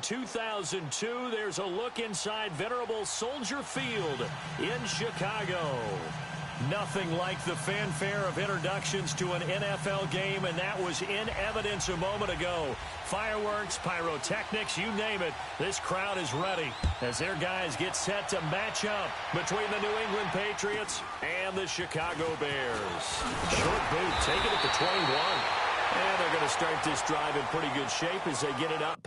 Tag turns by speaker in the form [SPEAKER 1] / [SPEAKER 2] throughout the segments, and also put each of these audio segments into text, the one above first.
[SPEAKER 1] 2002, there's a look inside venerable Soldier Field in Chicago. Nothing like the fanfare of introductions to an NFL game, and that was in evidence a moment ago. Fireworks, pyrotechnics, you name it, this crowd is ready as their guys get set to match up between the New England Patriots and the Chicago Bears. Short boot, taken at the 21. And they're going to start this drive in pretty good shape as they get it up.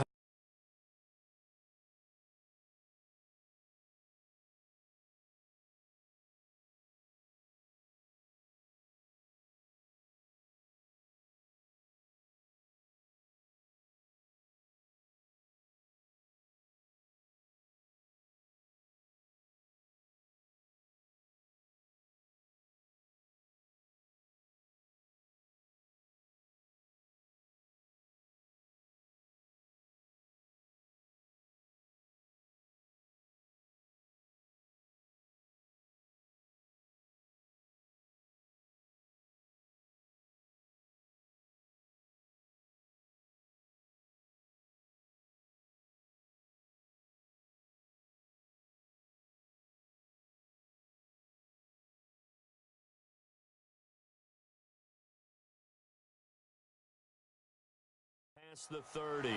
[SPEAKER 1] Past the 30.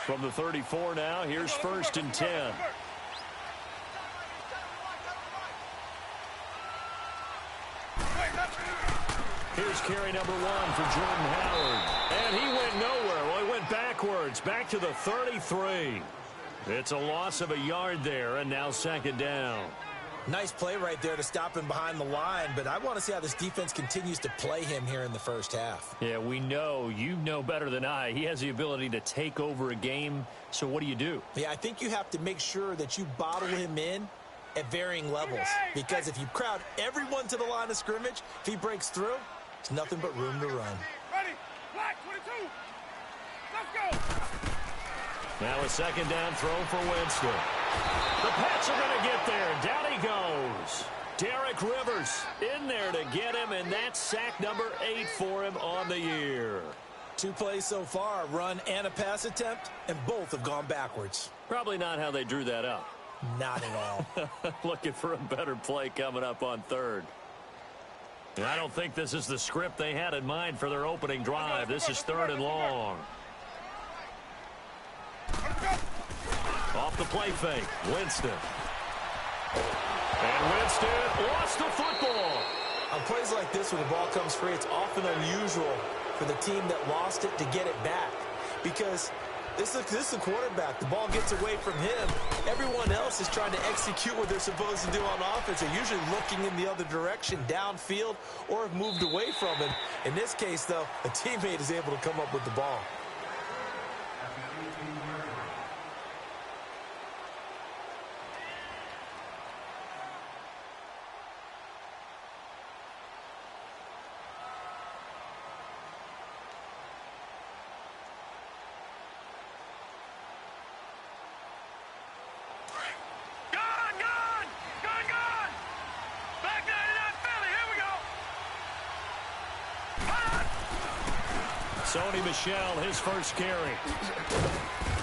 [SPEAKER 1] From the 34 now, here's 1st and 10. Here's carry number 1 for Jordan Howard. And he went nowhere. Well, he went backwards, back to the 33. It's a loss of a yard there, and now 2nd down.
[SPEAKER 2] Nice play right there to stop him behind the line, but I want to see how this defense continues to play him here in the first half.
[SPEAKER 1] Yeah, we know. You know better than I. He has the ability to take over a game, so what do?
[SPEAKER 2] Yeah, I think you have to make sure that you bottle him in at varying levels, because if you crowd everyone to the line of scrimmage, if he breaks through, it's nothing but room to run.
[SPEAKER 3] Ready, black 22, let's go.
[SPEAKER 1] Now a 2nd down throw for Winston. The Pats are going to get there. Down he goes. Derek Rivers in there to get him, and that's sack number 8 for him on the year.
[SPEAKER 2] 2 plays so far, a run and a pass attempt, and both have gone backwards.
[SPEAKER 1] Probably not how they drew that up.
[SPEAKER 2] Not at all.
[SPEAKER 1] Looking for a better play coming up on 3rd. And I don't think this is the script they had in mind for their opening drive. This is 3rd and long. Off the play fake, Winston. And Winston lost the football.
[SPEAKER 2] On plays like this, when the ball comes free, it's often unusual for the team that lost it to get it back. Because this is the quarterback. The ball gets away from him. Everyone else is trying to execute what they're supposed to do on offense. They're usually looking in the other direction, downfield, or have moved away from him. In this case, though, a teammate is able to come up with the ball.
[SPEAKER 1] Sony Michel, his first carry.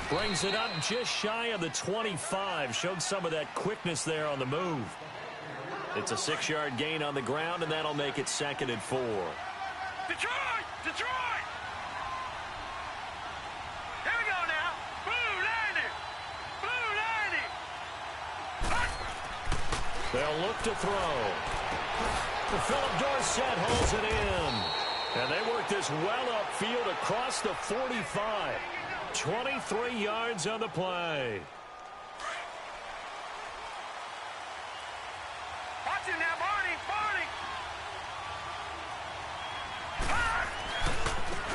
[SPEAKER 1] Brings it up just shy of the 25. Showed some of that quickness there on the move. It's a 6-yard gain on the ground, and that'll make it 2nd and 4.
[SPEAKER 3] Detroit! Detroit! Here we go now. Blue 90! Blue 90!
[SPEAKER 1] They'll look to throw. Philip Dorsett holds it in. And they work this well upfield across the 45. 23 yards on the play.
[SPEAKER 3] Watch it now, Barney!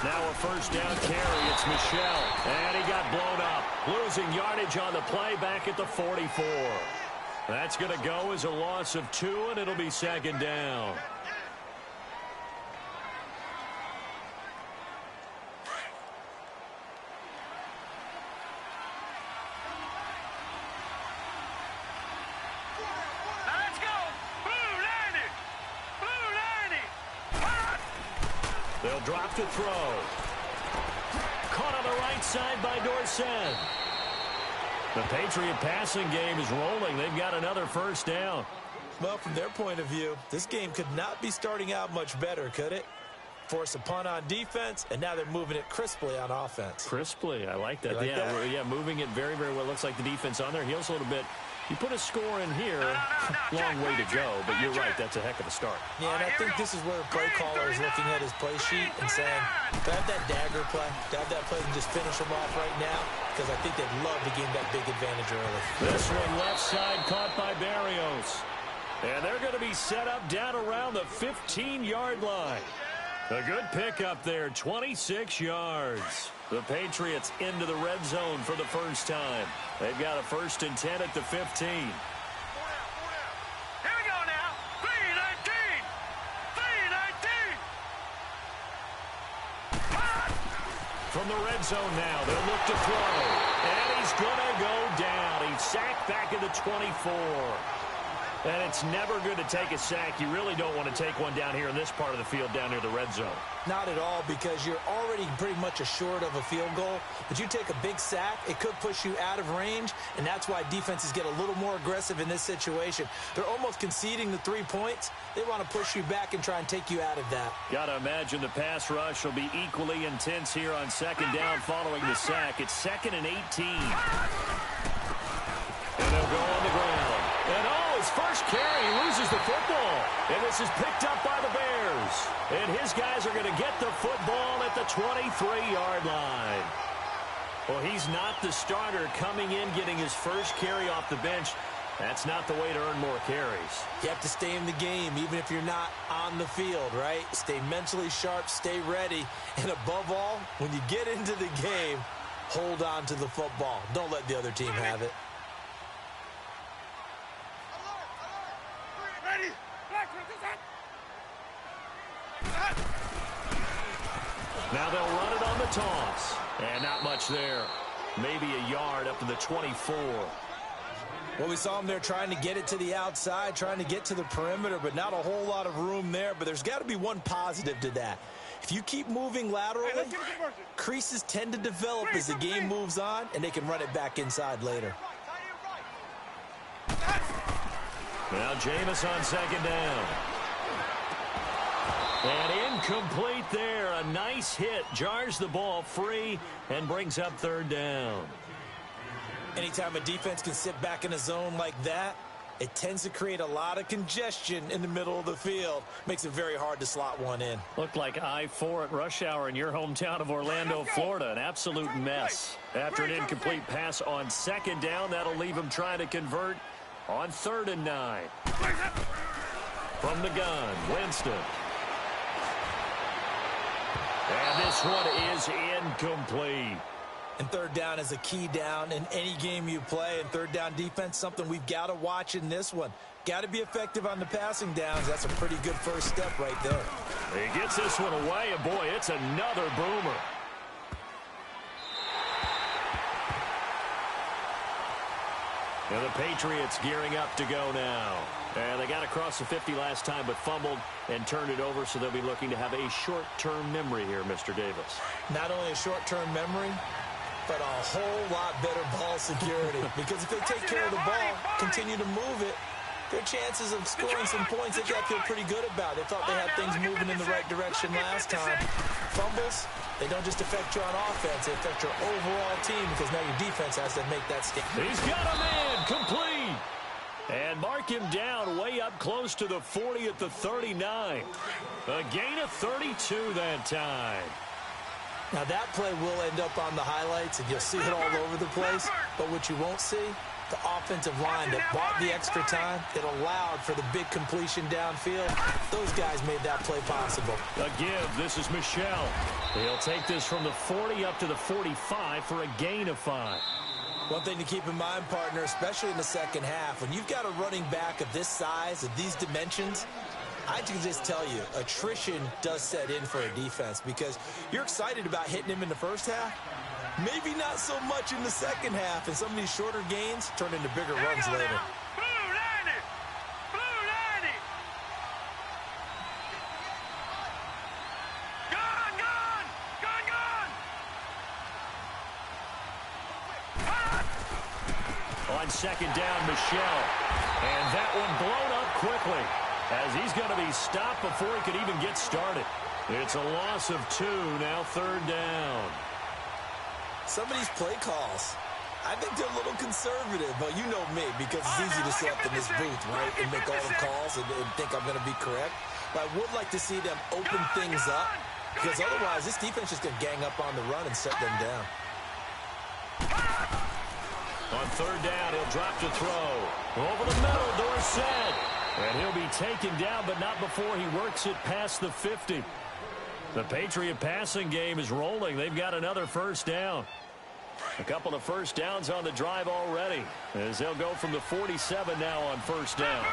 [SPEAKER 1] Now a 1st down carry. It's Michel. And he got blown up. Losing yardage on the play back at the 44. That's going to go as a loss of 2, and it'll be 2nd down. They'll drop to throw. Caught on the right side by Dorsett. The Patriot passing game is rolling. They've got another first down.
[SPEAKER 2] Well, from their point of view, this game could not be starting out much better, could it? Force a punt on defense, and now they're moving it crisply on offense.
[SPEAKER 1] Crisply, I like that.
[SPEAKER 2] Like that?
[SPEAKER 1] Yeah, moving it very, very well. Looks like the defense on their heels a little bit. You put a score in here, long way to go, but you're right, that's a heck of a start.
[SPEAKER 2] Yeah, and I think this is where the play caller is looking at his play sheet and saying, to have that dagger play, to have that play and just finish them off right now, because I think they'd love to gain that big advantage early.
[SPEAKER 1] This one left side caught by Barrios. And they're going to be set up down around the 15-yard line. A good pickup there, 26 yards. The Patriots into the red zone for the first time. They've got a 1st and 10 at the 15.
[SPEAKER 3] Here we go now. 3-19. 3-19.
[SPEAKER 1] From the red zone now, they'll look to throw. And he's going to go down. He's sacked back at the 24. And it's never good to take a sack. You really don't want to take one down here in this part of the field down near the red zone.
[SPEAKER 2] Not at all, because you're already pretty much assured of a field goal. But you take a big sack, it could push you out of range, and that's why defenses get a little more aggressive in this situation. They're almost conceding the 3 points. They want to push you back and try and take you out of that.
[SPEAKER 1] Got to imagine the pass rush will be equally intense here on 2nd down following the sack. It's 2nd and 18. And they'll go on the ground. And his first carry, he loses the football. And this is picked up by the Bears. And his guys are going to get the football at the 23-yard line. Well, he's not the starter coming in, getting his first carry off the bench. That's not the way to earn more carries.
[SPEAKER 2] You have to stay in the game, even if you're not on the field, right? Stay mentally sharp, stay ready. And above all, when you get into the game, hold on to the football. Don't let the other team have it.
[SPEAKER 3] Ready. Black,
[SPEAKER 1] Now they'll run it on the toss. And not much there. Maybe a yard up to the 24.
[SPEAKER 2] Well, we saw them there trying to get it to the outside, trying to get to the perimeter, but not a whole lot of room there. But there's got to be one positive to that. If you keep moving laterally, creases tend to develop as the game moves on, and they can run it back inside later.
[SPEAKER 1] Now Jameis on 2nd down. And incomplete there. A nice hit. Jars the ball free and brings up 3rd down.
[SPEAKER 2] Anytime a defense can sit back in a zone like that, it tends to create a lot of congestion in the middle of the field. Makes it very hard to slot one in.
[SPEAKER 1] Looked like I-4 at rush hour in your hometown of Orlando, Florida. An absolute mess. After an incomplete pass on 2nd down, that'll leave him trying to convert on 3rd and 9. From the gun, Winston. And this one is incomplete.
[SPEAKER 2] And 3rd down is a key down in any game you play. And 3rd down defense, something we've got to watch in this one. Got to be effective on the passing downs. That's a pretty good first step right there.
[SPEAKER 1] He gets this one away, and boy, it's another boomer. And the Patriots gearing up to go now. And they got across the 50 last time, but fumbled and turned it over, so they'll be looking to have a short-term memory here, Mr. Davis.
[SPEAKER 2] Not only a short-term memory, but a whole lot better ball security. Because if they take care of the ball, continue to move it, their chances of scoring some points, they got to feel pretty good about. They thought they had things moving in the right direction last time. Fumbles, they don't just affect you on offense, they affect your overall team, because now your defense has to make that stand.
[SPEAKER 1] He's got a man, complete. And mark him down way up close to the 40 at the 39. A gain of 32 that time.
[SPEAKER 2] Now that play will end up on the highlights, and you'll see it all over the place. But what you won't see, the offensive line that bought the extra time, that allowed for the big completion downfield. Those guys made that play possible.
[SPEAKER 1] A give. This is Michel. He'll take this from the 40 up to the 45 for a gain of 5.
[SPEAKER 2] One thing to keep in mind, partner, especially in the second half, when you've got a running back of this size, of these dimensions, I can just tell you, attrition does set in for a defense, because you're excited about hitting him in the first half. Maybe not so much in the second half, and some of these shorter gains turn into bigger runs later.
[SPEAKER 3] Blue 90. Blue 90. Go!
[SPEAKER 1] on second down, Michel. And that one blown up quickly as he's going to be stopped before he could even get started. It's a loss of 2, now third down.
[SPEAKER 2] Some of these play calls, I think they're a little conservative, but you know me, because it's easy to sit up in this booth, right, and make all the calls and think I'm going to be correct. But I would like to see them open things up, because otherwise this defense is going to gang up on the run and shut them down.
[SPEAKER 1] On third down, he'll drop to throw. Over the middle, Dorsett. And he'll be taken down, but not before he works it past the 50. The Patriot passing game is rolling. They've got another first down. A couple of first downs on the drive already, as they'll go from the 47 now on first down.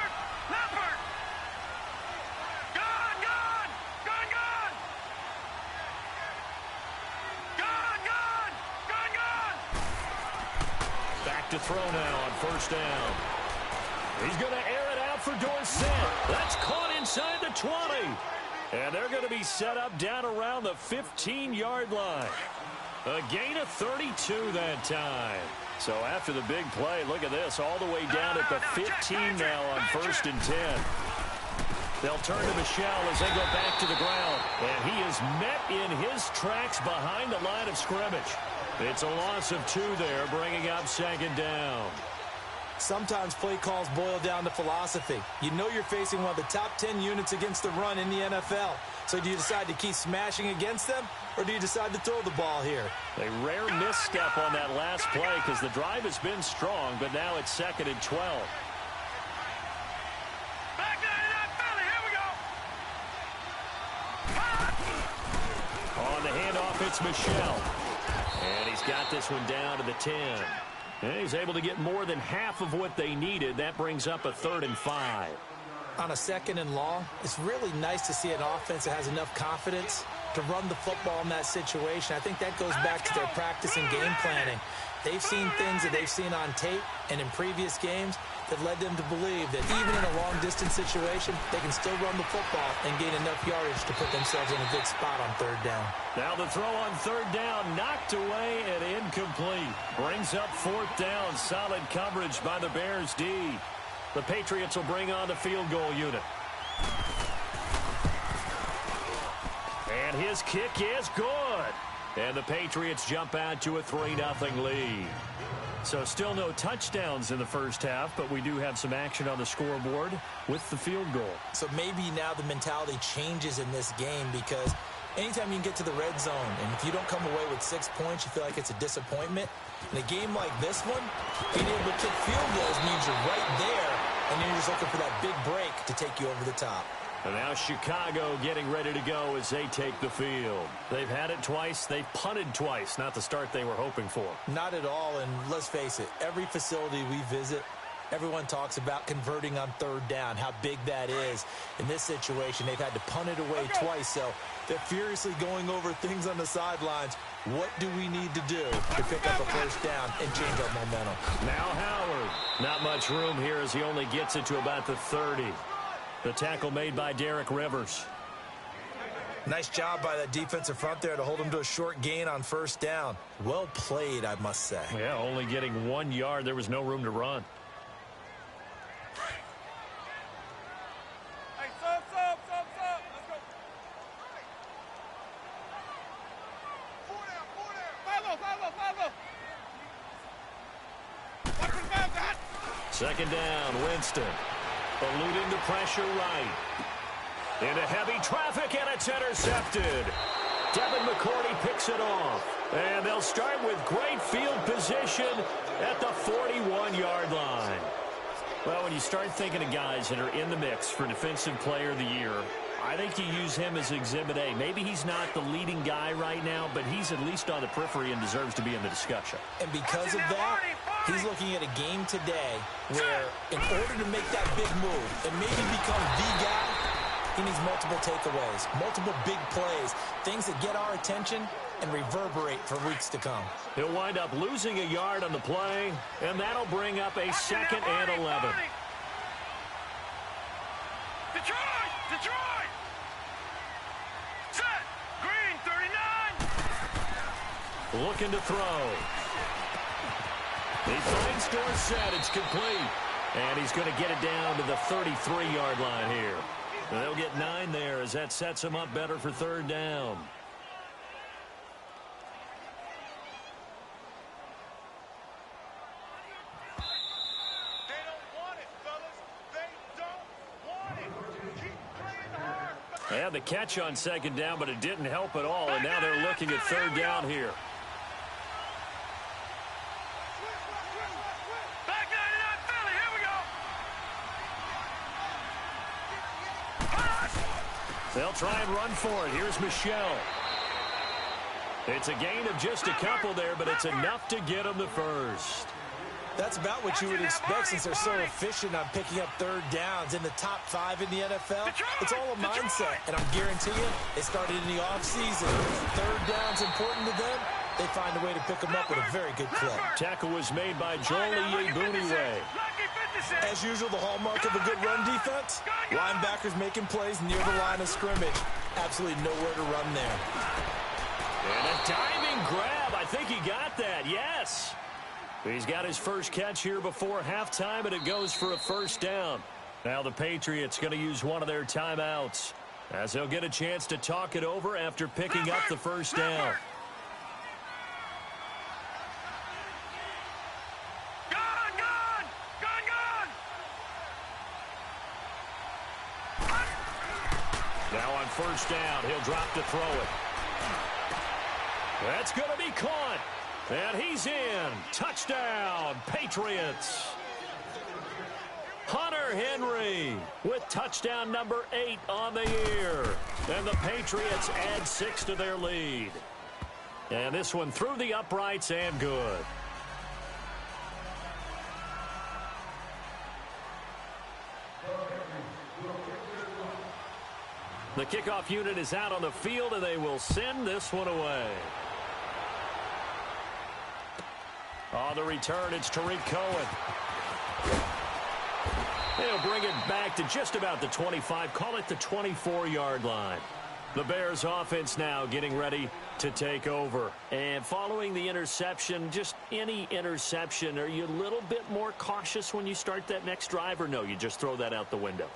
[SPEAKER 1] Back to throw now on first down. He's going to air it out for Dorsett. That's caught inside the 20. And they're going to be set up down around the 15-yard line. A gain of 32 that time. So after the big play, look at this, all the way down at the 15 now on first and 10. They'll turn to Michel as they go back to the ground. And he is met in his tracks behind the line of scrimmage. It's a loss of 2 there, bringing up second down.
[SPEAKER 2] Sometimes play calls boil down to philosophy. You know you're facing one of the top 10 units against the run in the NFL. So do you decide to keep smashing against them, or do you decide to throw the ball here?
[SPEAKER 1] A rare misstep on that last play because the drive has been strong, but now it's second and 12. On the handoff, it's Michel. And he's got this one down to the 10. And he's able to get more than half of what they needed. That brings up a 3rd and 5.
[SPEAKER 2] On a second and long, it's really nice to see an offense that has enough confidence to run the football in that situation. I think that goes back to their practice and game planning. They've seen things that they've seen on tape and in previous games that led them to believe that even in a long-distance situation, they can still run the football and gain enough yardage to put themselves in a good spot on third down.
[SPEAKER 1] Now the throw on third down, knocked away and incomplete. Brings up fourth down, solid coverage by the Bears D. The Patriots will bring on the field goal unit. And his kick is good. And the Patriots jump out to a 3-0 lead. So still no touchdowns in the first half, but we do have some action on the scoreboard with the field goal.
[SPEAKER 2] So maybe now the mentality changes in this game, because anytime you can get to the red zone, and if you don't come away with 6 points, you feel like it's a disappointment. In a game like this one, being able to kick field goals means you're right there, and you're just looking for that big break to take you over the top.
[SPEAKER 1] And now Chicago getting ready to go as they take the field. They've had it twice. They've punted twice. Not the start they were hoping for.
[SPEAKER 2] Not at all, and let's face it, every facility we visit, everyone talks about converting on third down, how big that is. In this situation, they've had to punt it away twice, so they're furiously going over things on the sidelines. What do we need to do to pick up a first down and change our momentum?
[SPEAKER 1] Now Howard. Not much room here as he only gets it to about the 30. The tackle made by Derek Rivers.
[SPEAKER 2] Nice job by that defensive front there to hold him to a short gain on first down. Well played, I must say.
[SPEAKER 1] Yeah, only getting 1 yard. There was no room to run.
[SPEAKER 3] Hey, sub. Let's go. Follow. Watch his mouth, Dad.
[SPEAKER 1] Second down, Winston. Eluding the pressure right. Into heavy traffic, and it's intercepted. Devin McCourty picks it off. And they'll start with great field position at the 41-yard line. Well, when you start thinking of guys that are in the mix for Defensive Player of the Year, I think you use him as Exhibit A. Maybe he's not the leading guy right now, but he's at least on the periphery and deserves to be in the discussion.
[SPEAKER 2] And because of that, he's looking at a game today where in order to make that big move and maybe become the guy, he needs multiple takeaways, multiple big plays, things that get our attention and reverberate for weeks to come.
[SPEAKER 1] He'll wind up losing a yard on the play, and that'll bring up a 2nd and 11.
[SPEAKER 3] Detroit! Set! Green, 39!
[SPEAKER 1] Looking to throw. He finds Dorsett. It's complete. And he's going to get it down to the 33-yard line here. They'll get 9 there as that sets him up better for third down.
[SPEAKER 3] They don't want it, fellas. They don't want it. Keep playing hard.
[SPEAKER 1] They had the catch on second down, but it didn't help at all. And now they're looking at third down here.
[SPEAKER 3] Back 99 Philly. Here we go.
[SPEAKER 1] They'll try and run for it. Here's Michelle. It's a gain of just a couple there, but it's enough to get them the first.
[SPEAKER 2] That's about what you would expect since they're so efficient on picking up third downs. In the top 5 in the NFL, it's all a mindset. And I'm guaranteeing it started in the offseason. Third down's important to them. They find a way to pick them up with a very good clip.
[SPEAKER 1] Tackle was made by Joel Iyiegbuniwe.
[SPEAKER 2] As usual, the hallmark of a good run defense, linebackers making plays near the line of scrimmage. Absolutely nowhere to run there.
[SPEAKER 1] And a diving grab. I think he got that. Yes. He's got his first catch here before halftime, and it goes for a first down. Now the Patriots going to use one of their timeouts as they'll get a chance to talk it over after picking up the first down. Now on first down, he'll drop to throw it. That's going to be caught. And he's in. Touchdown, Patriots. Hunter Henry with touchdown number 8 on the year. And the Patriots add 6 to their lead. And this one through the uprights and good. The kickoff unit is out on the field, and they will send this one away. On the return, it's Tariq Cohen. They'll bring it back to just about the 25, call it the 24-yard line. The Bears offense now getting ready to take over. And following the interception, just any interception, are you a little bit more cautious when you start that next drive, or no, you just throw that out the window?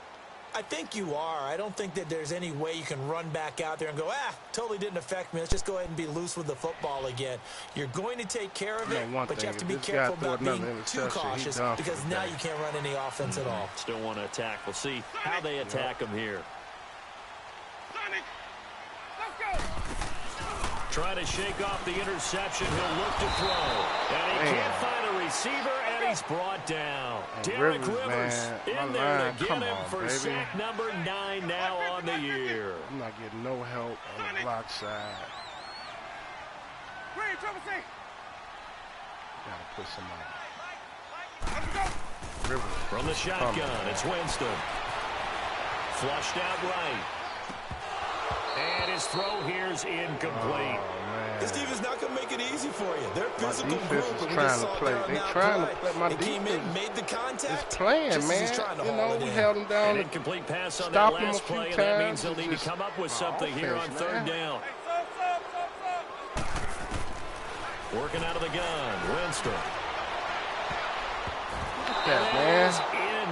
[SPEAKER 2] I think you are. I don't think that there's any way you can run back out there and go, totally didn't affect me. Let's just go ahead and be loose with the football again. You're going to take care of it, but you have to be careful about being too cautious because now you can't run any offense at all.
[SPEAKER 1] Still want to attack. We'll see how they attack him here. Trying to shake off the interception. He'll look to throw. And he can't find a receiver, and he's brought down. Derek Rivers in there to get him for sack number 9 now on the year.
[SPEAKER 4] I'm not getting no help on the block side. Gotta put somebody. Rivers.
[SPEAKER 1] From the shotgun, it's Winston. Flushed out right. And his throw here's incomplete.
[SPEAKER 2] This defense is not going to make it easy for you. They're physical
[SPEAKER 4] group, but we just saw there on that play. They came in, made the contact. It's playing, man. You know, we held them down.
[SPEAKER 1] An incomplete pass on that last play, and that means they'll need to come up with something here on third down. Working out of the gun, Winston.
[SPEAKER 4] That
[SPEAKER 1] man.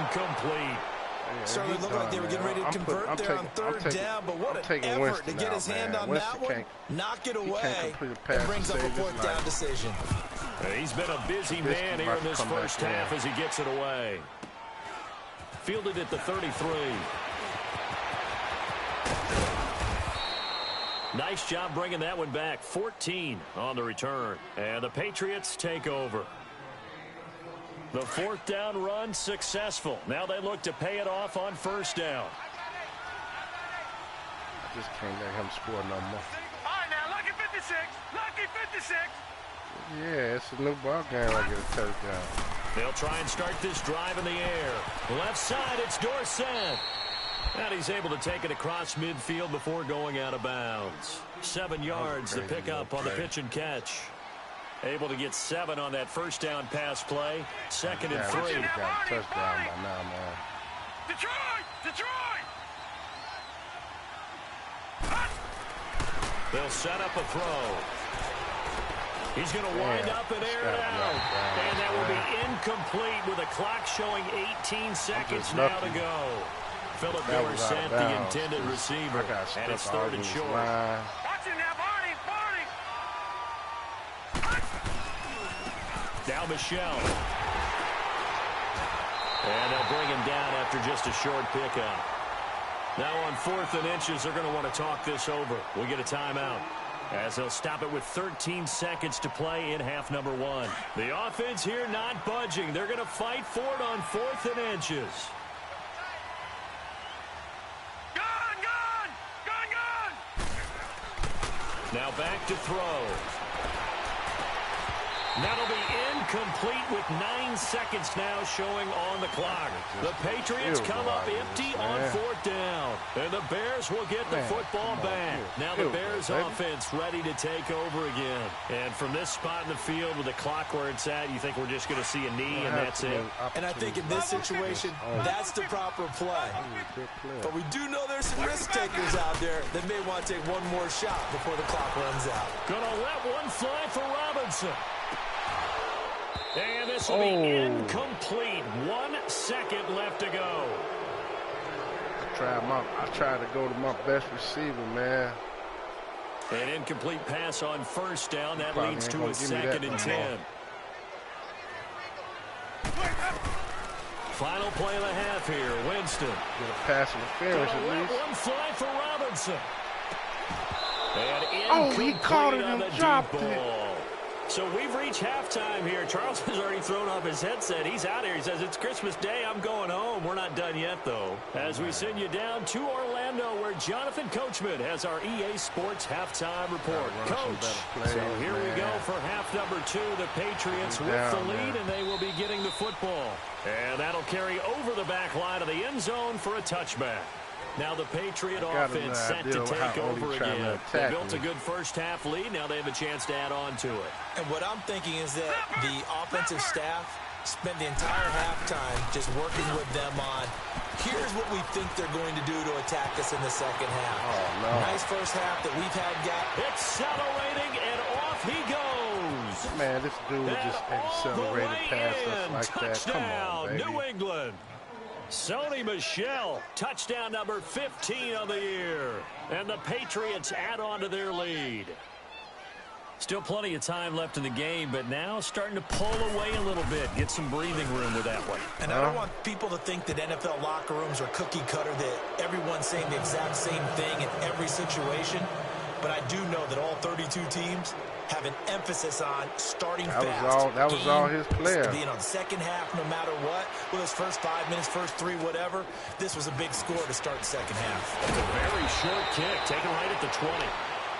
[SPEAKER 1] Incomplete.
[SPEAKER 2] Certainly looked like they were getting ready to convert there on third down, but what an effort to get his hand on that one, knock it away, and brings up a fourth down decision.
[SPEAKER 1] He's been a busy man here in this first half as he gets it away. Fielded at the 33. Nice job bringing that one back. 14 on the return. And the Patriots take over. The fourth down run successful. Now they look to pay it off on first down.
[SPEAKER 4] I just can't let him score no more.
[SPEAKER 3] All right, now, lucky 56. Lucky 56.
[SPEAKER 4] Yeah, it's a new ball game. I get a touchdown.
[SPEAKER 1] They'll try and start this drive in the air. Left side, it's Dorsett. And he's able to take it across midfield before going out of bounds. 7 yards to pick up on the pitch and catch. Able to get 7 on that first down pass play. Second and 3.
[SPEAKER 4] Got a touchdown by now, man.
[SPEAKER 3] Detroit!
[SPEAKER 1] They'll set up a throw. He's going to wind up and air it out. And that will be incomplete with a clock showing 18 seconds now to go. Philip Dorsett, the intended receiver, and it's 3rd and short.
[SPEAKER 3] Watch him now, Barney.
[SPEAKER 1] Now Michelle. And they'll bring him down after just a short pickup. Now on 4th and inches, they're going to want to talk this over. We get a timeout as they'll stop it with 13 seconds to play in half number 1. The offense here not budging. They're going to fight for it on 4th and inches. Now back to throw. That'll be incomplete with 9 seconds now showing on the clock. The Patriots come up empty on 4th down. And the Bears will get the football back. Now the Bears offense ready to take over again. And from this spot in the field with the clock where it's at, you think we're just going to see a knee and that's it?
[SPEAKER 2] And I think in this situation, that's the proper play. But we do know there's some risk takers out there that may want to take one more shot before the clock runs out.
[SPEAKER 1] Gonna let one fly for Robinson. And this will be incomplete. 1 second left to go.
[SPEAKER 4] I tried to go to my best receiver, man.
[SPEAKER 1] An incomplete pass on 1st down. That leads to a 2nd and 10. Final play of the half here. Winston.
[SPEAKER 4] Get a pass interference at least.
[SPEAKER 1] One fly for Robinson. And
[SPEAKER 4] he caught it and dropped it.
[SPEAKER 1] So we've reached halftime here. Charles has already thrown off his headset. He's out here. He says, it's Christmas Day. I'm going home. We're not done yet, though. As we send you down to Orlando, where Jonathan Coachman has our EA Sports halftime report. Coach, so here we go for half number 2. The Patriots with the lead, and they will be getting the football. And that'll carry over the back line of the end zone for a touchback. Now the Patriot offense set to take over again. They built a good first half lead. Now they have a chance to add on to it.
[SPEAKER 2] And what I'm thinking is that the offensive staff spent the entire halftime just working with them on, here's what we think they're going to do to attack us in the second half.
[SPEAKER 4] Oh, no.
[SPEAKER 2] Nice first half that we've had,
[SPEAKER 1] accelerating, and off he goes.
[SPEAKER 4] Man, this dude just accelerated past us like
[SPEAKER 1] touchdown,
[SPEAKER 4] that. Come on, baby.
[SPEAKER 1] New England. Sony Michel, touchdown number 15 of the year. And the Patriots add on to their lead. Still plenty of time left in the game, but now starting to pull away a little bit. Get some breathing room with that one.
[SPEAKER 2] And I don't want people to think that NFL locker rooms are cookie cutter, that everyone's saying the exact same thing in every situation. But I do know that all 32 teams have an emphasis on starting fast.
[SPEAKER 4] That was all his player.
[SPEAKER 2] Being on the second half, no matter what, with his first 5 minutes, first 3, whatever, this was a big score to start the second half.
[SPEAKER 1] It's a very short kick, taken right at the 20.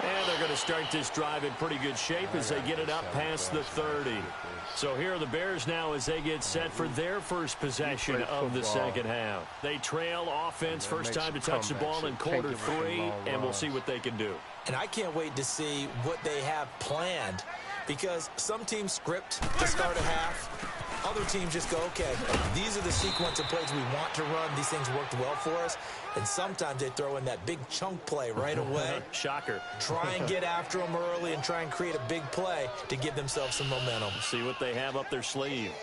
[SPEAKER 1] And they're going to start this drive in pretty good shape as they get it up past the 30. So here are the Bears now as they get set for their first possession of the second half. They trail offense, first time to touch the ball in quarter 3, and we'll see what they can do.
[SPEAKER 2] And I can't wait to see what they have planned, because some teams script to start a half. Other teams just go, okay, these are the sequence of plays we want to run. These things worked well for us. And sometimes they throw in that big chunk play right away.
[SPEAKER 1] Shocker.
[SPEAKER 2] Try and get after them early and try and create a big play to give themselves some momentum.
[SPEAKER 1] See what they have up their sleeve.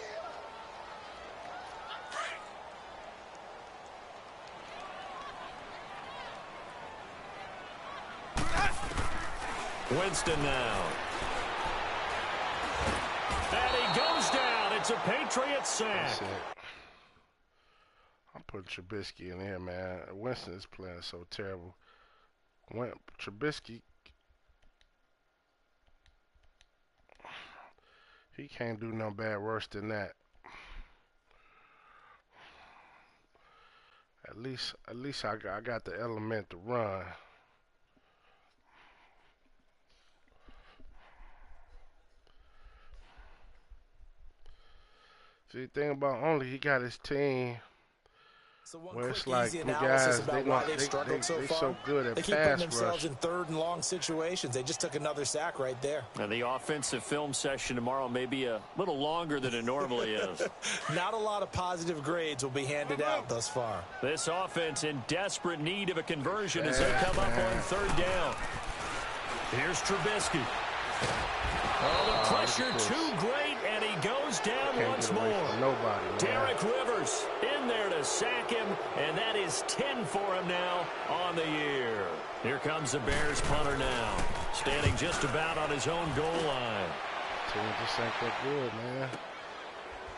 [SPEAKER 1] Winston now. And he goes down. It's a Patriot sack.
[SPEAKER 4] I'm putting Trubisky in here, man. Winston is playing so terrible. Trubisky, he can't do no bad worse than that. At least I got the element to run. See, the thing about only he got his team.
[SPEAKER 2] So
[SPEAKER 4] where it's like the guys, they so good at
[SPEAKER 2] they keep
[SPEAKER 4] pass
[SPEAKER 2] putting themselves
[SPEAKER 4] rush.
[SPEAKER 2] in third and long situations. They just took another sack right there.
[SPEAKER 1] And the offensive film session tomorrow may be a little longer than it normally is.
[SPEAKER 2] Not a lot of positive grades will be handed out thus far.
[SPEAKER 1] This offense in desperate need of a conversion as they come up on third down. Here's Trubisky. Oh, the pressure too great, and he goes down once more. Derek Rivers in there to sack him, and that is 10 for him now on the year. Here comes the Bears punter now, standing just about on his own goal line.
[SPEAKER 4] Team just ain't that good, man.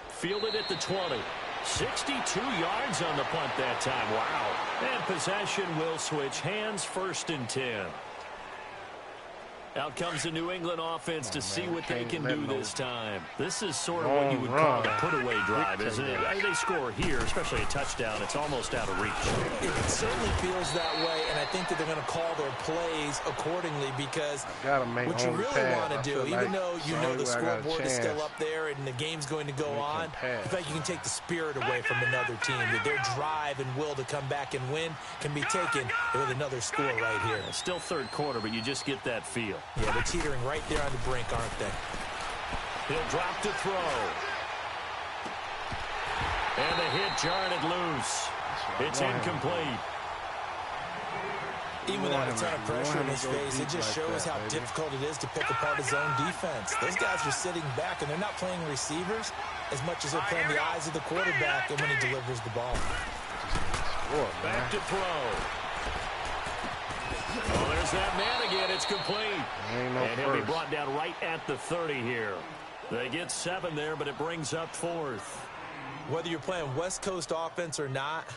[SPEAKER 1] Fielded at the 20. 62 yards on the punt that time. Wow. And possession will switch hands, 1st and 10. Out comes the New England offense to see what they can do this time. This is sort of what you would call a put-away drive, isn't it? I mean, they score here, especially a touchdown. It's almost out of reach.
[SPEAKER 2] It certainly feels that way, and I think that they're going to call their plays accordingly because what you really want to do, even though you know the scoreboard is still up there and the game's going to go on, in fact, you can take the spirit away from another team. That their drive and will to come back and win can be taken with another score right here.
[SPEAKER 1] It's still 3rd quarter, but you just get that feel.
[SPEAKER 2] Yeah, they're teetering right there on the brink, aren't they?
[SPEAKER 1] He'll drop to throw. And the hit jarred it loose. It's incomplete.
[SPEAKER 2] Even without a ton of pressure in his face, it just shows how difficult it is to pick apart his own defense. Those guys are sitting back, and they're not playing receivers as much as they're playing the eyes of the quarterback and when he delivers the ball.
[SPEAKER 1] Back to throw. Oh, there's that man again. It's complete. And he'll be brought down right at the 30 here. They get 7 there, but it brings up 4th.
[SPEAKER 2] Whether you're playing West Coast offense or not,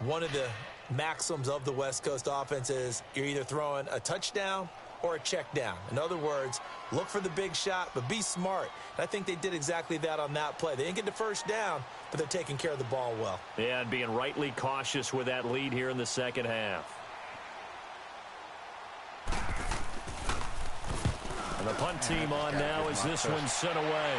[SPEAKER 2] one of the maxims of the West Coast offense is you're either throwing a touchdown or a check down. In other words, look for the big shot, but be smart. And I think they did exactly that on that play. They didn't get the first down, but they're taking care of the ball well.
[SPEAKER 1] Yeah, and being rightly cautious with that lead here in the 2nd half. And the punt team on now as this one's sent away.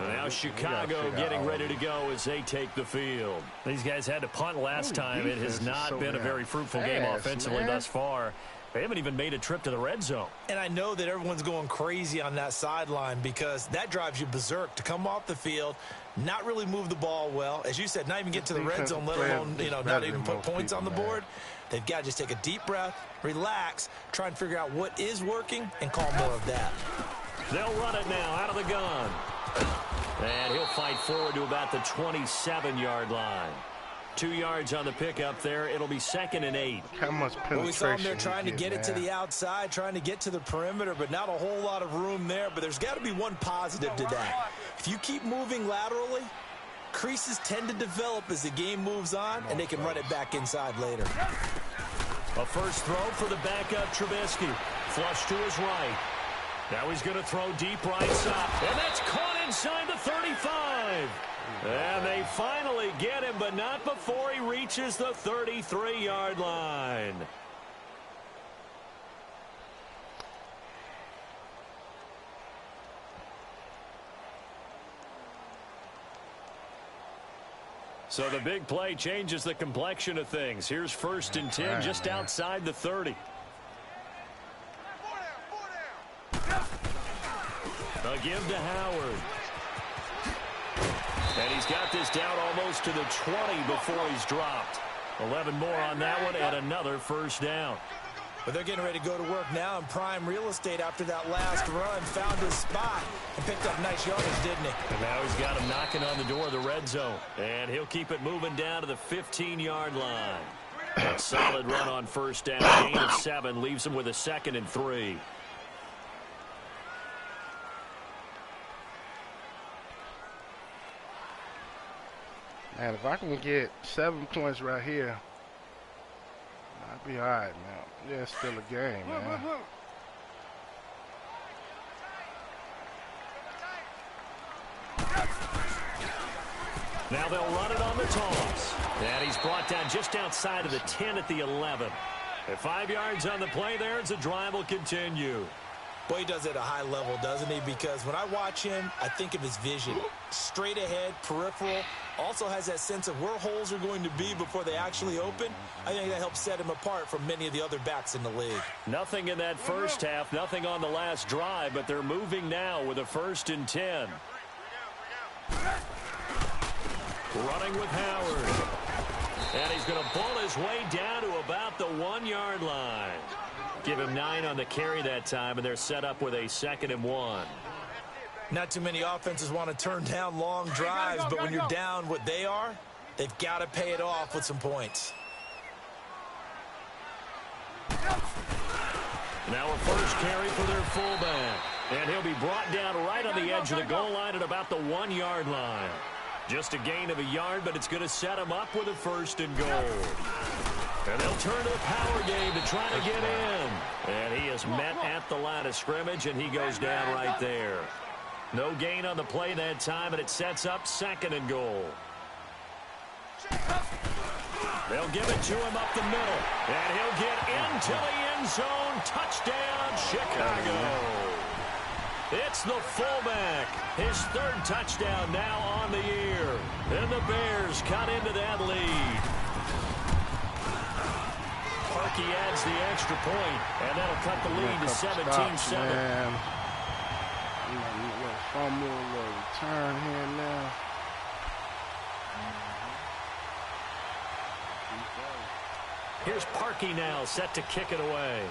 [SPEAKER 1] Now Chicago getting ready to go as they take the field. These guys had to punt last time. It has not been a very fruitful game offensively thus far. They haven't even made a trip to the red zone.
[SPEAKER 2] And I know that everyone's going crazy on that sideline because that drives you berserk to come off the field, not really move the ball well. As you said, not even get to the red zone, let alone, not even put points on the board. They've got to just take a deep breath, relax, try and figure out what is working, and call more of that.
[SPEAKER 1] They'll run it now out of the gun. And he'll fight forward to about the 27-yard line. 2 yards on the pickup there. It'll be 2nd and 8.
[SPEAKER 4] How much penetration?
[SPEAKER 2] Well, we saw him there trying to get it to the outside, trying to get to the perimeter, but not a whole lot of room there. But there's got to be one positive to that. If you keep moving laterally, creases tend to develop as the game moves on, and they can run it back inside later.
[SPEAKER 1] A first throw for the backup Trubisky. Flush to his right. Now he's going to throw deep right side. And that's caught inside the 35. And they finally get him, but not before he reaches the 33-yard line. So the big play changes the complexion of things. Here's 1st and 10 just outside the 30. A give to Howard. And he's got this down almost to the 20 before he's dropped. 11 more on that one and another first down.
[SPEAKER 2] But they're getting ready to go to work now in prime real estate after that last run. Found his spot and picked up nice yardage, didn't he?
[SPEAKER 1] And now he's got him knocking on the door of the red zone. And he'll keep it moving down to the 15-yard line. A solid run on first down. Gain of 7 leaves him with a 2nd and 3.
[SPEAKER 4] Man, if I can get 7 points right here, I'll be all right, man. Yeah, it's still a game, man.
[SPEAKER 1] Now they'll run it on the toss. And he's brought down just outside of the 10 at the 11. At 5 yards on the play there, as the drive will continue.
[SPEAKER 2] Boy, he does it at a high level, doesn't he? Because when I watch him, I think of his vision. Straight ahead, peripheral. Also has that sense of where holes are going to be before they actually open. I think that helps set him apart from many of the other backs in the league.
[SPEAKER 1] Nothing in that first half, nothing on the last drive, but they're moving now with a 1st and 10. Running with Howard. And he's going to pull his way down to about the 1-yard line. Give him 9 on the carry that time, and they're set up with a 2nd and 1.
[SPEAKER 2] Not too many offenses want to turn down long drives, but when you're down what they are, they've got to pay it off with some points.
[SPEAKER 1] Now a first carry for their fullback. And he'll be brought down right on the edge of the goal line at about the 1-yard line. Just a gain of a yard, but it's going to set him up with a 1st and goal. And they'll turn to the power game to try to get in. And he is met at the line of scrimmage, and he goes down right there. No gain on the play that time, and it sets up 2nd and goal. They'll give it to him up the middle, and he'll get into the end zone. Touchdown, Chicago. It's the fullback. His 3rd touchdown now on the year. And the Bears cut into that lead. Parkey adds the extra point, and that'll cut the lead to 17-7.
[SPEAKER 4] Fumble, little return here now.
[SPEAKER 1] Here's Parkey now, set to kick it away.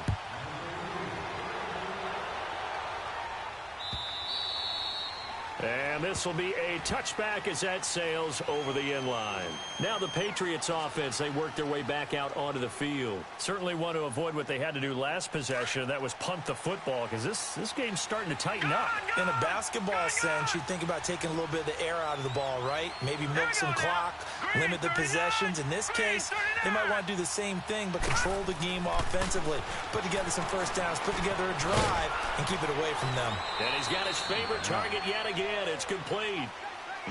[SPEAKER 1] And this will be a touchback as that sails over the end line. Now the Patriots offense, they work their way back out onto the field. Certainly want to avoid what they had to do last possession, that was punt the football, because this game's starting to tighten up.
[SPEAKER 2] In a basketball sense, you think about taking a little bit of the air out of the ball, right? Maybe milk some clock, limit the possessions. In this case, they might want to do the same thing, but control the game offensively. Put together some first downs, put together a drive, and keep it away from them.
[SPEAKER 1] And he's got his favorite target yet again. It's complete.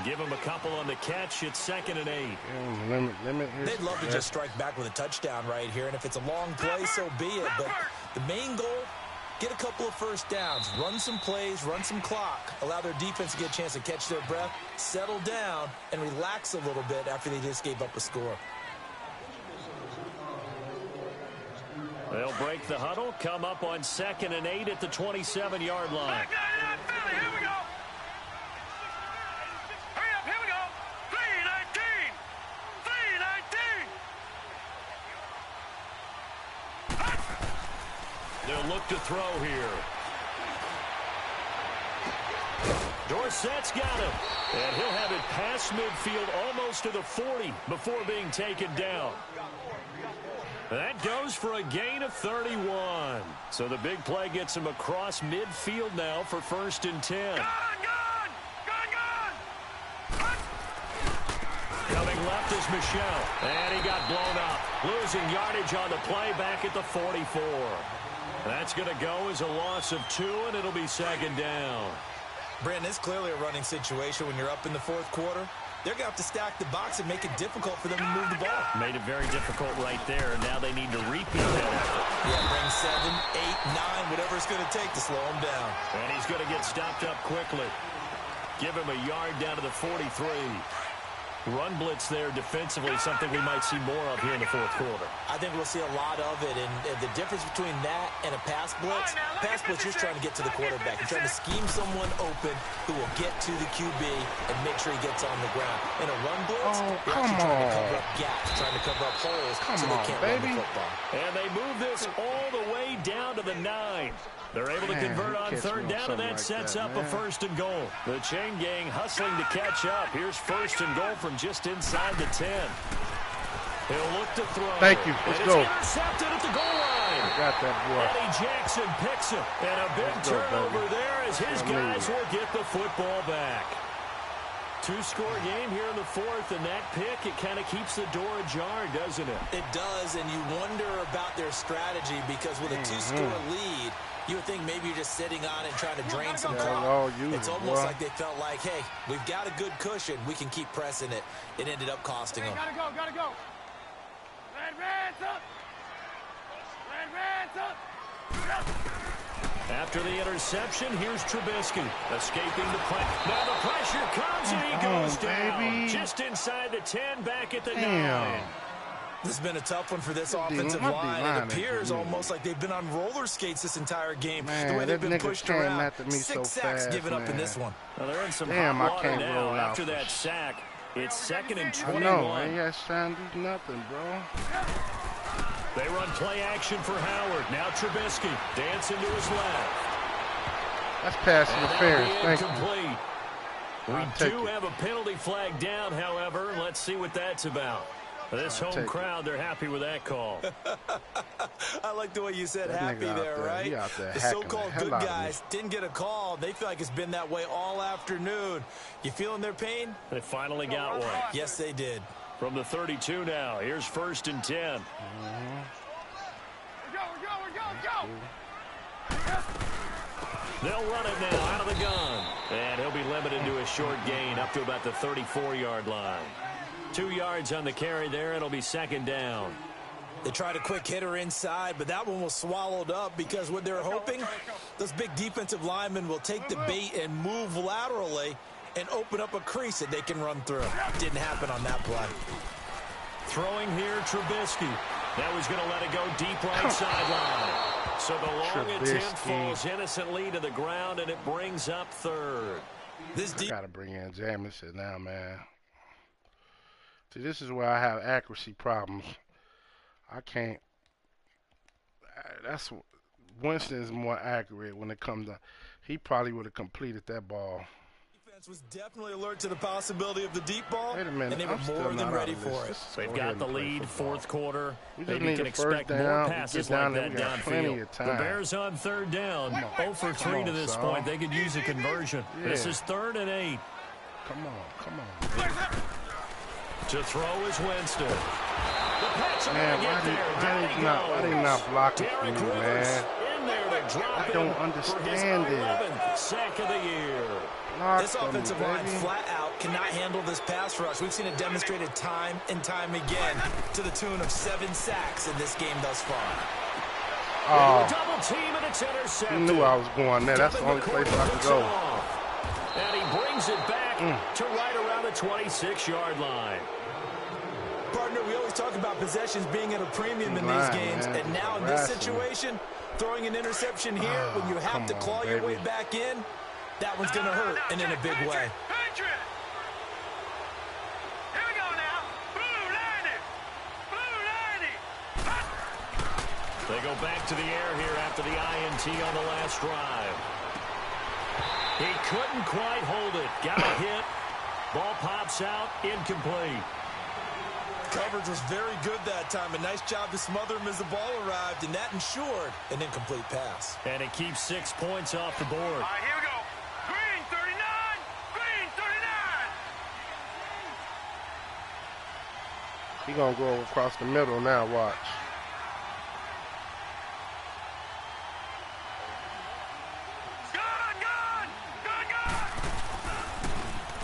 [SPEAKER 1] Give him a couple on the catch. It's 2nd and 8.
[SPEAKER 2] They'd love to just strike back with a touchdown right here, and if it's a long play, so be it. But the main goal, get a couple of first downs, run some plays, run some clock, allow their defense to get a chance to catch their breath, settle down, and relax a little bit after they just gave up a score.
[SPEAKER 1] They'll break the huddle, come up on 2nd and 8 at the 27-yard line.
[SPEAKER 3] Here we go. Hurry up, here we go. 3-19. 3-19.
[SPEAKER 1] They'll look to throw here. Dorsett's got him. And he'll have it past midfield almost to the 40 before being taken down. That goes for a gain of 31. So the big play gets him across midfield now for 1st and 10. Coming left is Michel. And he got blown up. Losing yardage on the play back at the 44. That's going to go as a loss of 2, and it'll be 2nd down.
[SPEAKER 2] Brandon, it's clearly a running situation when you're up in the 4th quarter. They're going to have to stack the box and make it difficult for them to move the ball.
[SPEAKER 1] Made it very difficult right there, and now they need to repeat that effort.
[SPEAKER 2] Yeah, bring 7, 8, 9, whatever it's going to take to slow him down.
[SPEAKER 1] And he's going to get stopped up quickly. Give him a yard down to the 43. Run blitz there defensively, something we might see more of here in the 4th quarter.
[SPEAKER 2] I think we'll see a lot of it, and the difference between that and a pass blitz, you're trying to get to the quarterback. You're trying to scheme someone open who will get to the QB and make sure he gets on the ground. In a run blitz, you're actually trying to cover up gaps, trying to cover up holes so they can't run the football.
[SPEAKER 1] And they move this all the way down to the 9. They're able to convert on 3rd down, and that sets up a 1st and goal. The chain gang hustling to catch up. Here's 1st and goal from just inside the 10. He'll look to throw.
[SPEAKER 4] Thank you. Let's go.
[SPEAKER 1] Intercepted at the goal line.
[SPEAKER 4] I got that boy.
[SPEAKER 1] Eddie Jackson picks him. And a big turnover there as his guys will get the football back. 2-score game here in the 4th, and that pick, it kind of keeps the door ajar, doesn't it?
[SPEAKER 2] It does, and you wonder about their strategy because with a 2-score lead, you would think maybe you're just sitting on it and trying to drain some clock. It's almost like they felt like, hey, we've got a good cushion. We can keep pressing it. It ended up costing them.
[SPEAKER 3] Gotta go. Red's up.
[SPEAKER 1] After the interception, here's Trubisky escaping the play. Now the pressure comes and he goes down. Just inside the 10, back at the 9.
[SPEAKER 2] This has been a tough one for this offensive line. It appears almost like they've been on roller skates this entire game. The way they've been pushed around. 6 sacks given up in this one.
[SPEAKER 1] Well, they're in some hot water now after that sack. It's 2nd and
[SPEAKER 4] I
[SPEAKER 1] 21.
[SPEAKER 4] know, ain't got trying to do nothing, bro.
[SPEAKER 1] They run play action for Howard. Now Trubisky dancing to his left.
[SPEAKER 4] That's pass interference. Thank you.
[SPEAKER 1] Incomplete. We do have a penalty flag down, however. Let's see what that's about. This home crowd, they're happy with that call.
[SPEAKER 2] I like the way you said
[SPEAKER 4] That
[SPEAKER 2] happy there, right? The so-called good guys didn't get a call. They feel like it's been that way all afternoon. You feeling their pain?
[SPEAKER 1] They finally got one.
[SPEAKER 2] Yes, they did.
[SPEAKER 1] From the 32 now. Here's 1st and 10. They'll run it now out of the gun. And he'll be limited to a short gain up to about the 34-yard line. 2 yards on the carry there. It'll be 2nd down.
[SPEAKER 2] They tried a quick hitter inside, but that one was swallowed up because what they're hoping, those big defensive linemen will take the bait and move laterally and open up a crease that they can run through. Didn't happen on that play.
[SPEAKER 1] Throwing here, Trubisky. That was going to let it go deep right sideline. So the long attempt falls innocently to the ground, and it brings up 3rd.
[SPEAKER 4] Got to bring in Jamison now, man. See, this is where I have accuracy problems. I can't. That's Winston's more accurate when it comes to. He probably would have completed that ball.
[SPEAKER 2] Defense was definitely alert to the possibility of the deep ball.
[SPEAKER 4] Wait a minute,
[SPEAKER 2] and they were more than ready for it.
[SPEAKER 1] They've got the lead, 4th quarter.
[SPEAKER 4] Maybe
[SPEAKER 1] you can expect more passes like that downfield. The Bears on 3rd down. 0 for 3 to this point. They could use a conversion. Yeah. This is 3rd and 8.
[SPEAKER 4] Come on.
[SPEAKER 1] To throw is Winston.
[SPEAKER 4] Man, why they not blocking for me, man? I don't understand it.
[SPEAKER 1] Sack of the year.
[SPEAKER 2] This offensive line flat out cannot handle this pass rush. We've seen it demonstrated time and time again to the tune of 7 sacks in this game thus far.
[SPEAKER 1] Oh, double team and it's intercepted.
[SPEAKER 4] I knew I was going there. That's the only place I could go.
[SPEAKER 1] And he brings it back to right around the 26-yard line.
[SPEAKER 2] Partner, we always talk about possessions being at a premium in these games, and now in this situation, throwing an interception here when you have to claw your way back in, that one's going to hurt, and in a big way.
[SPEAKER 3] Here we go now. Blue 90.
[SPEAKER 1] They go back to the air here after the INT on the last drive. He couldn't quite hold it. Got a hit. Ball pops out. Incomplete.
[SPEAKER 2] Coverage was very good that time. A nice job to smother him as the ball arrived, and that ensured an incomplete pass.
[SPEAKER 1] And it keeps 6 points off the board.
[SPEAKER 3] All right, here we go. Green 39. Green 39.
[SPEAKER 4] He gonna go across the middle now. Watch.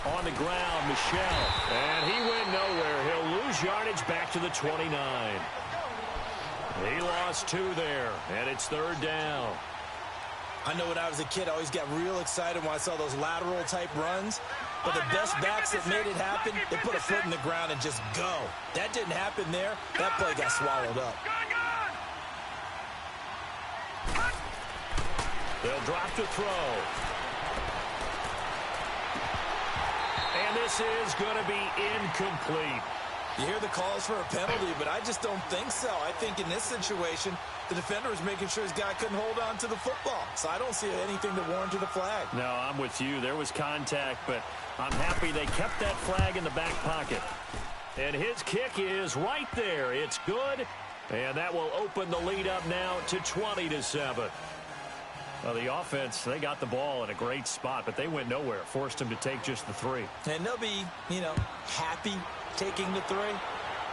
[SPEAKER 1] On the ground, Michelle. And he went nowhere. He'll lose yardage back to the 29. He lost 2 there, and it's 3rd down.
[SPEAKER 2] I know when I was a kid, I always got real excited when I saw those lateral-type runs. But the best backs that made it happen, they put a foot in the ground and just go. That didn't happen there. That play got swallowed up.
[SPEAKER 1] They'll drop to throw. And this is going to be incomplete.
[SPEAKER 2] You hear the calls for a penalty, but I just don't think so. I think in this situation, the defender was making sure his guy couldn't hold on to the football. So I don't see anything to warrant the flag.
[SPEAKER 1] No, I'm with you. There was contact, but I'm happy they kept that flag in the back pocket. And his kick is right there. It's good, and that will open the lead up now to 20-7. Well, the offense, they got the ball in a great spot, but they went nowhere. Forced him to take just the 3.
[SPEAKER 2] And they'll be, happy taking the 3.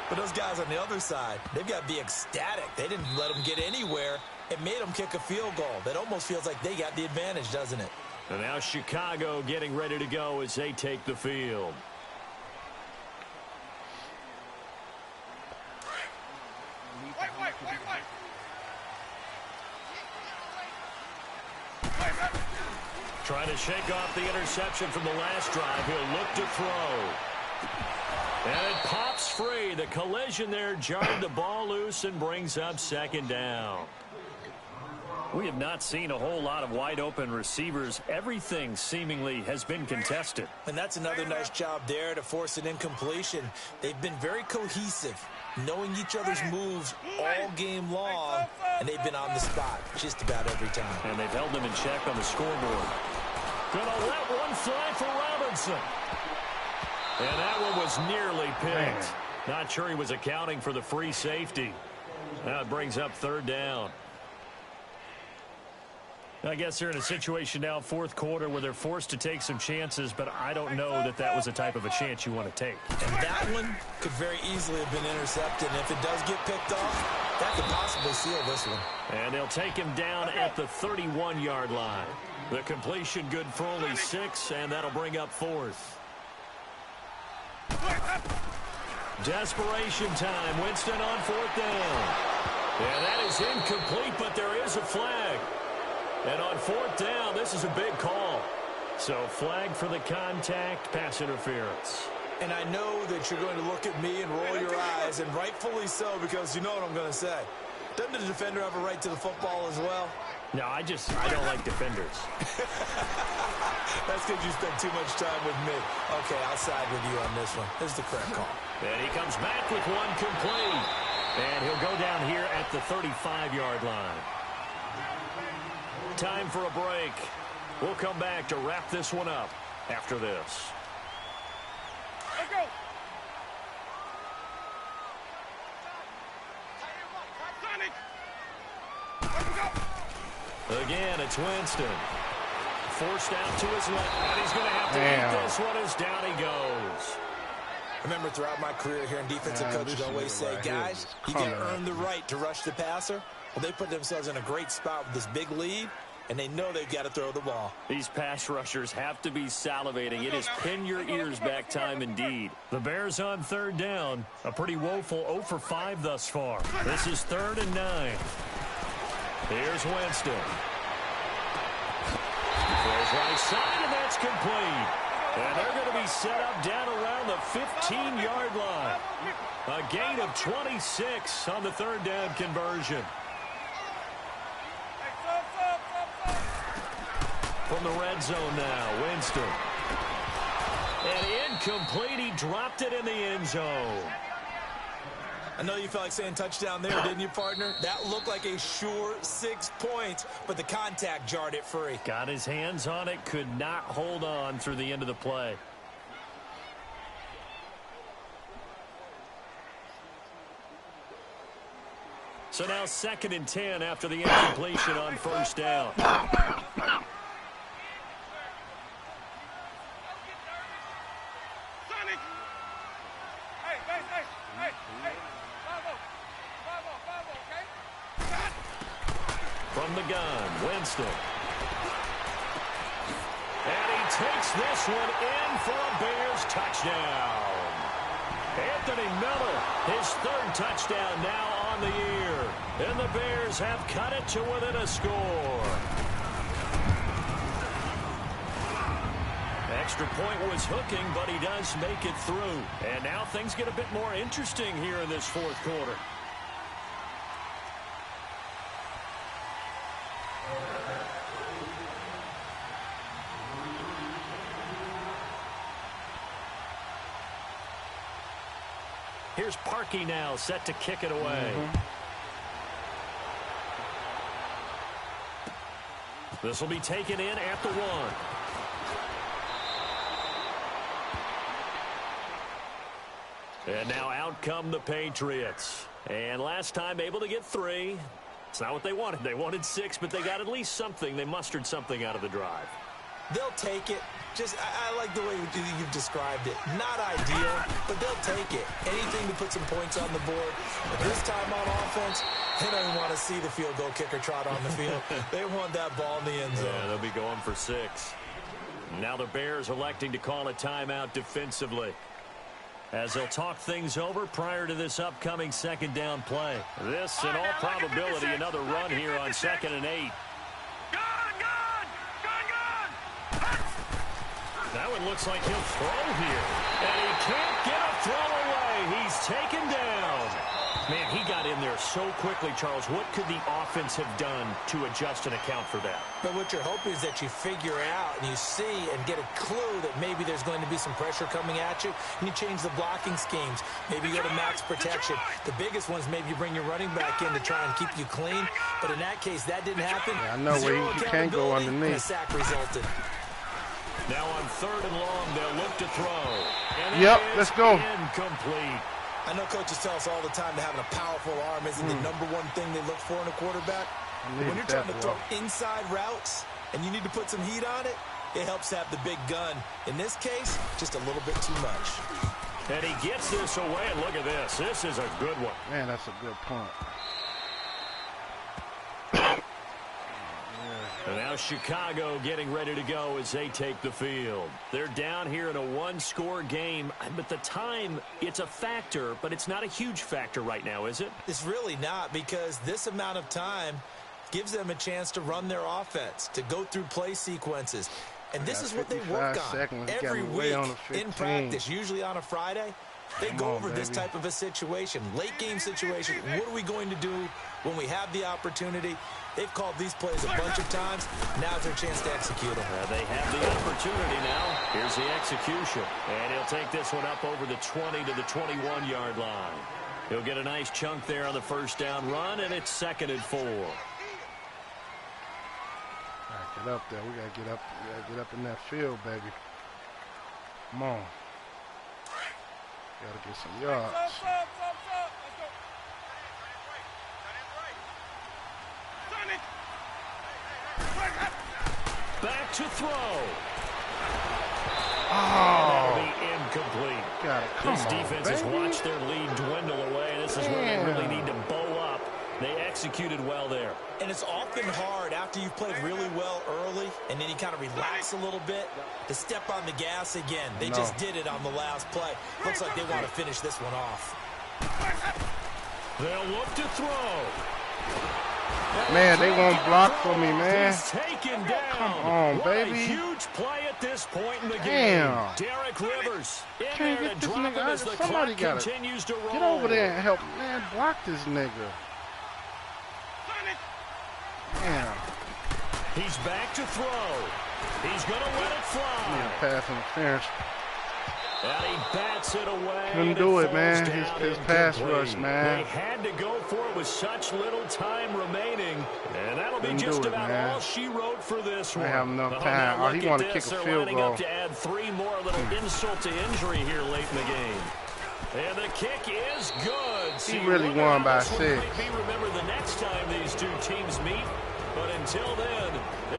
[SPEAKER 2] But those guys on the other side, they've got to be ecstatic. They didn't let them get anywhere. It made them kick a field goal. That almost feels like they got the advantage, doesn't it?
[SPEAKER 1] And now Chicago getting ready to go as they take the field. Trying to shake off the interception from the last drive. He'll look to throw. And it pops free. The collision there jarred the ball loose and brings up 2nd down. We have not seen a whole lot of wide-open receivers. Everything seemingly has been contested.
[SPEAKER 2] And that's another nice job there to force an incompletion. They've been very cohesive, knowing each other's moves all game long, and they've been on the spot just about every time.
[SPEAKER 1] And they've held them in check on the scoreboard. Gonna let one fly for Robinson. And that one was nearly picked. Not sure he was accounting for the free safety. Now it brings up third down. I guess they're in a situation now, fourth quarter, where they're forced to take some chances, but I don't know that that was the type of a chance you want to take.
[SPEAKER 2] And that one could very easily have been intercepted. And if it does get picked off, that could possibly seal this one.
[SPEAKER 1] And they'll take him down at the 31-yard line. The completion good for only 6, and that'll bring up fourth. Desperation time. Winston on fourth down. And that is incomplete, but there is a flag. And on fourth down, this is a big call. So flag for the contact, pass interference.
[SPEAKER 2] And I know that you're going to look at me and roll your eyes, and rightfully so, because you know what I'm going to say. Doesn't the defender have a right to the football as well?
[SPEAKER 1] No, I don't like defenders.
[SPEAKER 2] That's because you spend too much time with me. Okay, I'll side with you on this one. This is the correct call.
[SPEAKER 1] And he comes back with one complete. And he'll go down here at the 35-yard line. Time for a break. We'll come back to wrap this one up after this.
[SPEAKER 3] Let's go. Sonic. Let's go.
[SPEAKER 1] Again, it's Winston. Forced out to his left, and he's going to have to eat this one as down he goes.
[SPEAKER 2] Remember, throughout my career here in defensive coaches always say, guys, you got to earn the right to rush the passer. Well, they put themselves in a great spot with this big lead, and they know they've got to throw the ball.
[SPEAKER 1] These pass rushers have to be salivating. It is pin your ears back time indeed. The Bears on third down. A pretty woeful 0 for 5 thus far. This is 3rd and 9. Here's Winston. Throws right side, and that's complete. And they're going to be set up down around the 15-yard line. A gain of 26 on the third down conversion. From the red zone now, Winston. And incomplete. He dropped it in the end zone.
[SPEAKER 2] I know you felt like saying touchdown there, didn't you, partner? That looked like a sure 6 points, but the contact jarred it free.
[SPEAKER 1] Got his hands on it, could not hold on through the end of the play. So now 2nd and 10 after the incompletion on first down. From the gun, Winston. And he takes this one in for a Bears touchdown. Anthony Miller, his 3rd touchdown now on the year. And the Bears have cut it to within a score. Extra point was hooking, but he does make it through. And now things get a bit more interesting here in this 4th quarter. Here's Parkey now, set to kick it away. This will be taken in at the 1. And now out come the Patriots. And last time able to get 3. It's not what they wanted. They wanted 6, but they got at least something. They mustered something out of the drive.
[SPEAKER 2] They'll take it. I like the way you've described it. Not ideal, but they'll take it. Anything to put some points on the board. But this time on offense, they don't even want to see the field goal kicker trot on the field. They want that ball in the end zone.
[SPEAKER 1] Yeah, they'll be going for 6. Now the Bears electing to call a timeout defensively, as they'll talk things over prior to this upcoming 2nd down play. This, in all probability, another run here on 2nd and 8. That one looks like he'll throw here. And he can't get a throw away. He's taken down. Man, he got in there so quickly, Charles. What could the offense have done to adjust and account for that?
[SPEAKER 2] But what you're hoping is that you figure out and you see and get a clue that maybe there's going to be some pressure coming at you, and you change the blocking schemes. Maybe you go to max protection. The biggest ones, maybe you bring your running back in to try and keep you clean. But in that case, that didn't happen.
[SPEAKER 4] Yeah, I know where you can't go underneath.
[SPEAKER 2] And a sack resulted.
[SPEAKER 1] Now on 3rd and long, they'll look to throw. And
[SPEAKER 4] yep, let's go.
[SPEAKER 1] Incomplete.
[SPEAKER 2] I know coaches tell us all the time that having a powerful arm isn't the number one thing they look for in a quarterback. When you're trying to throw inside routes and you need to put some heat on it, it helps have the big gun. In this case, just a little bit too much.
[SPEAKER 1] And he gets this away, and look at this. This is a good one.
[SPEAKER 4] Man, that's a good point.
[SPEAKER 1] And now Chicago getting ready to go as they take the field. They're down here in a one-score game, but the time, it's a factor, but it's not a huge factor right now, is it?
[SPEAKER 2] It's really not, because this amount of time gives them a chance to run their offense, to go through play sequences. And this is what they work on every week in practice, usually on a Friday. They go over this type of a situation, late-game situation. What are we going to do when we have the opportunity? They've called these plays a bunch of times. Now's their chance to execute them.
[SPEAKER 1] They have the opportunity now. Here's the execution. And he'll take this one up over the 20 to the 21-yard line. He'll get a nice chunk there on the first down run, and it's 2nd and 4.
[SPEAKER 4] Get up there. We gotta get up. We gotta get up in that field, baby. Come on. Gotta get some yards.
[SPEAKER 1] Back to throw.
[SPEAKER 4] Oh.
[SPEAKER 1] That'll be incomplete.
[SPEAKER 4] This
[SPEAKER 1] defense has watched their lead dwindle away. This is where they really need to bow up. They executed well there.
[SPEAKER 2] And it's often hard after you've played really well early and then you kind of relax a little bit to step on the gas again. They just did it on the last play. Looks like they want to finish this one off.
[SPEAKER 1] They'll look to throw.
[SPEAKER 4] Man, they won't block for me, man.
[SPEAKER 1] He's taken down.
[SPEAKER 4] Come on, baby.
[SPEAKER 1] What a huge play at this point in the game.
[SPEAKER 4] Damn.
[SPEAKER 1] Derek Rivers in
[SPEAKER 4] Can't
[SPEAKER 1] there
[SPEAKER 4] get
[SPEAKER 1] to
[SPEAKER 4] this
[SPEAKER 1] drop
[SPEAKER 4] nigga.
[SPEAKER 1] him as the
[SPEAKER 4] Somebody
[SPEAKER 1] clock
[SPEAKER 4] gotta
[SPEAKER 1] continues to roll.
[SPEAKER 4] get over there and help. Man, block this nigga. Damn.
[SPEAKER 1] He's back to throw. He's going to let it fly.
[SPEAKER 4] Pass interference.
[SPEAKER 1] And he bats it away.
[SPEAKER 4] Couldn't do it, man. His pass rush, man.
[SPEAKER 1] They had to go for it with such little time remaining. And that'll be just about all she wrote for this one.
[SPEAKER 4] I have enough time. Oh, he want to kick a field goal.
[SPEAKER 1] Up to add 3 more, a little insult to injury here late in the game. And the kick is good.
[SPEAKER 4] He really won by 6.
[SPEAKER 1] Remember the next time these two teams meet. But until then...